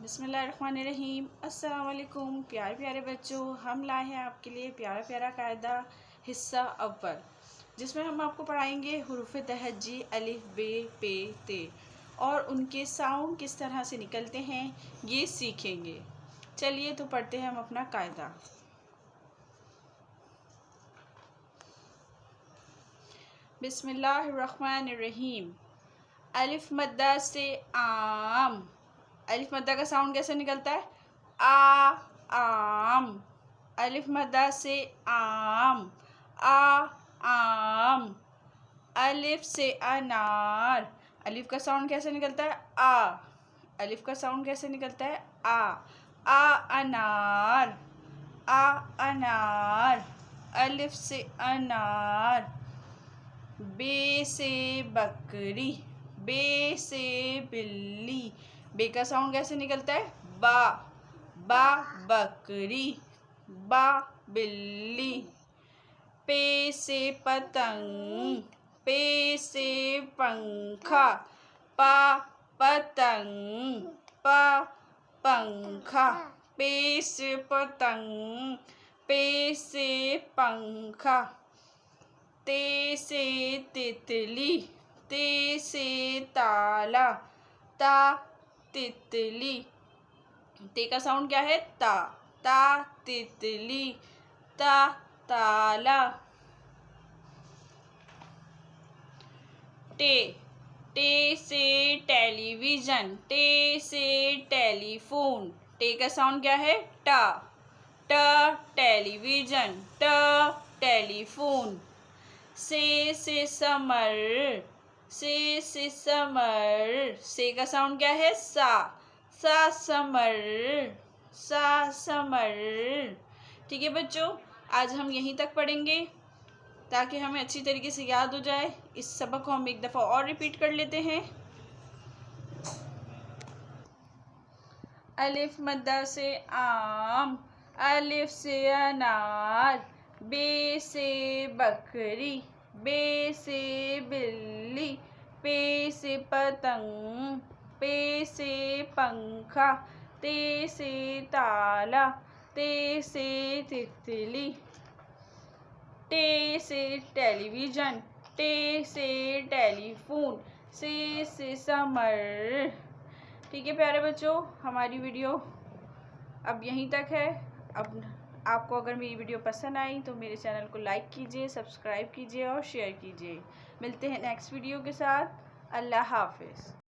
बिस्मिल्लाहिर्रहमानिर्रहीम। अस्सलाम वालेकुम प्यारे प्यारे बच्चों, हम लाए हैं आपके लिए प्यारा प्यारा कायदा हिस्सा अव्वल, जिसमें हम आपको पढ़ाएंगे हुरूफ तहज्जी अलिफ बे पे ते और उनके साउंड किस तरह से निकलते हैं ये सीखेंगे। चलिए तो पढ़ते हैं हम अपना कायदा। बिस्मिल्लाहिर्रहमानिर्रहीम। अलिफ मद्दा से आम। अलिफ मद्दा का साउंड कैसे निकलता है? आम। अलिफ मद्दा से आम, आम। अलिफ से अनार। अलिफ का साउंड कैसे निकलता है? अलिफ का साउंड कैसे निकलता है? अनार, अनार। अलिफ से अनार। बे से बकरी, बे से बिल्ली। बे का साउंड कैसे निकलता है? बा बकरी, बा बिल्ली। पे से पतंग, पे से पंखा, पतंग, पंखा। पे से पतंग, पे से पंखा। ते से तितली, ते से ताला, तितली। ते का साउंड क्या है? तितली, ताला। टे से टेलीविज़न, टे से टेलीफोन। टे का साउंड क्या है? Television, telephone. से समर, से समर। से का साउंड क्या है? Summer, summer. ठीक है बच्चों, आज हम यहीं तक पढ़ेंगे ताकि हमें अच्छी तरीके से याद हो जाए। इस सबक को हम एक दफ़ा और रिपीट कर लेते हैं। अलिफ मद्दा से आम, अलिफ से अनार। बे से बकरी, बे से बिल्ली। पे से पतंग, पे से पंखा। ते से ताला, ते से तितली। टे से टेलीविज़न, टे से टेलीफोन। से समर। ठीक है प्यारे बच्चों, हमारी वीडियो अब यहीं तक है। अब आपको अगर मेरी वीडियो पसंद आई तो मेरे चैनल को लाइक कीजिए, सब्सक्राइब कीजिए और शेयर कीजिए। मिलते हैं नेक्स्ट वीडियो के साथ। अल्लाह हाफिज़।